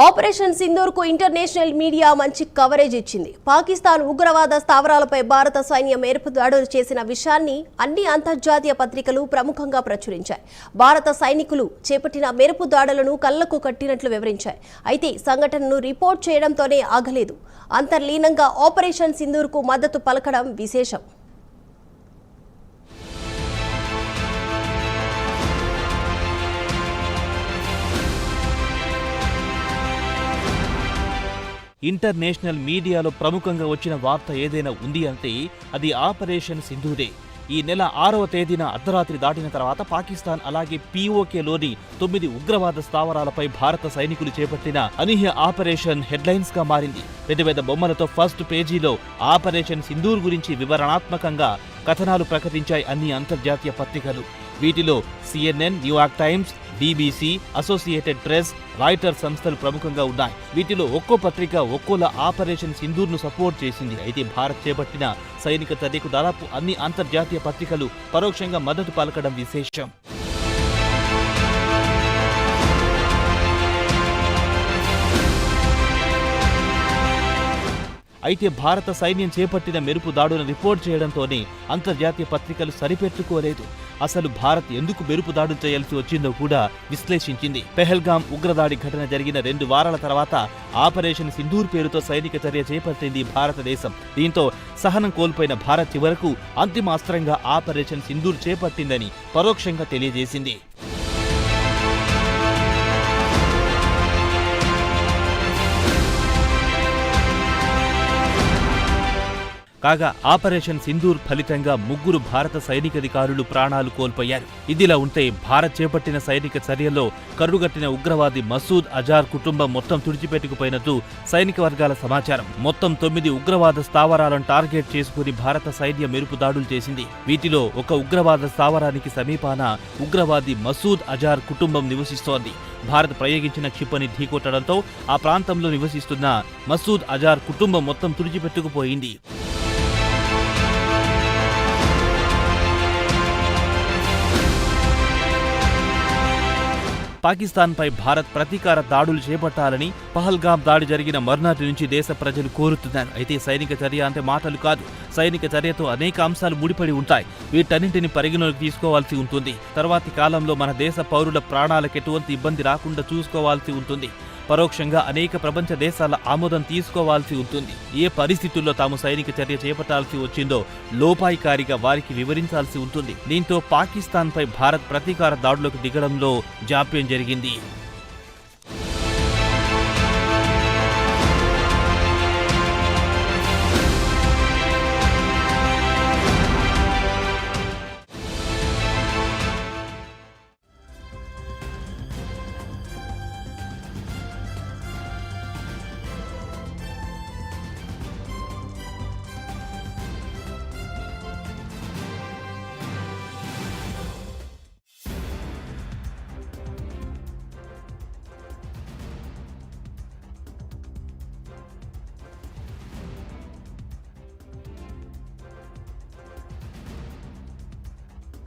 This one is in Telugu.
ఆపరేషన్ సింధూర్ కు ఇంటర్నేషనల్ మీడియా మంచి కవరేజ్ ఇచ్చింది. పాకిస్తాన్ ఉగ్రవాద స్థావరాలపై భారత సైన్యం మెరుపు దాడులు చేసిన విషయాన్ని అన్ని అంతర్జాతీయ పత్రికలు ప్రముఖంగా ప్రచురించాయి. భారత సైనికులు చేపట్టిన మెరుపు దాడులను కళ్లకు కట్టినట్లు వివరించాయి. అయితే సంఘటనను రిపోర్ట్ చేయడంతోనే ఆగలేదు. అంతర్లీనంగా ఆపరేషన్ సింధూర్ కు మద్దతు పలకడం విశేషం. ఇంటర్నేషనల్ మీడియాలో ప్రముఖంగా వచ్చిన వార్త ఏదైనా ఉంది అంటే అది ఆపరేషన్ సింధూరే. ఈ నెల 6వ తేదీన అర్ధరాత్రి దాటిన తర్వాత పాకిస్తాన్ అలాగే POKలోని 9 ఉగ్రవాద స్థావరాలపై భారత సైనికులు చేపట్టిన అనూహ్య ఆపరేషన్ హెడ్లైన్స్ గా మారింది. పెద్ద పెద్ద బొమ్మలతో ఫస్ట్ పేజీలో ఆపరేషన్ సింధూర్ గురించి వివరణాత్మకంగా కథనాలు ప్రకటించాయి అన్ని అంతర్జాతీయ పత్రికలు. వీటిలో CNN, New York times, BBC, associated press, Reuters సంస్థలు ప్రముఖంగా ఉన్నాయి. వీటిలో ఒక్కో పత్రిక ఒక్కోలా ఆపరేషన్ సింధూర్ ను సపోర్ట్ చేసింది. అయితే భారత్ చేపట్టిన సైనిక చర్యకు దాదాపు అన్ని అంతర్జాతీయ పత్రికలు పరోక్షంగా మద్దతు పలకడం విశేషం. అయితే భారత సైన్యం చేపట్టిన మెరుపు దాడులను రిపోర్ట్ చేయడంతోనే అంతర్జాతీయ పత్రికలు సరిపెట్టుకోలేదు. అసలు భారత్ ఎందుకు మెరుపు దాడులు చేయాల్సి వచ్చిందో కూడా విశ్లేషించింది. పెహల్గాం ఉగ్రదాడి ఘటన జరిగిన 2 వారాల తర్వాత ఆపరేషన్ సింధూర్ పేరుతో సైనిక చర్య చేపట్టింది భారతదేశం. దీంతో సహనం కోల్పోయిన భారత్ చివరకు అంతిమ అస్త్రంగా ఆపరేషన్ సింధూర్ చేపట్టిందని పరోక్షంగా తెలియజేసింది. కాగా ఆపరేషన్ సింధూర్ ఫలితంగా 3 భారత సైనికాధికారులు ప్రాణాలు కోల్పోయారు. ఇదిలా ఉంటే భారత్ చేపట్టిన సైనిక చర్యల్లో కరుడుగట్టిన ఉగ్రవాది మసూద్ అజార్ కుటుంబం మొత్తం తుడిచిపెట్టుకుపోయినట్టు సైనిక వర్గాల సమాచారం. మొత్తం 9 ఉగ్రవాద స్థావరాలను టార్గెట్ చేసుకుని భారత సైన్యం మెరుపు దాడులు చేసింది. వీటిలో ఒక ఉగ్రవాద స్థావరానికి సమీపాన ఉగ్రవాది మసూద్ అజార్ కుటుంబం నివసిస్తోంది. భారత్ ప్రయోగించిన క్షిపణి ఢీకొట్టడంతో ఆ ప్రాంతంలో నివసిస్తున్న మసూద్ అజార్ కుటుంబం మొత్తం తుడిచిపెట్టుకుపోయింది. పాకిస్తాన్పై భారత్ ప్రతీకార దాడులు చేపట్టాలని పహల్గాం దాడి జరిగిన మర్నాటి నుంచి దేశ ప్రజలు కోరుతున్నారు. అయితే సైనిక చర్య అంటే మాటలు కాదు. సైనిక చర్యతో అనేక అంశాలు ముడిపడి ఉంటాయి. వీటన్నింటిని పరిగణలోకి తీసుకోవాల్సి ఉంటుంది. తర్వాతి కాలంలో మన దేశ పౌరుల ప్రాణాలకు ఎటువంటి ఇబ్బంది రాకుండా చూసుకోవాల్సి ఉంటుంది. పరోక్షంగా అనేక ప్రపంచ దేశాల ఆమోదం తీసుకోవాల్సి ఉంటుంది. ఏ పరిస్థితుల్లో తాము సైనిక చర్య చేపట్టాల్సి వచ్చిందో లోపాయికారిగా వారికి వివరించాల్సి ఉంటుంది. దీంతో పాకిస్తాన్పై భారత్ ప్రతీకార దాడులకు దిగడంలో జాప్యం జరిగింది.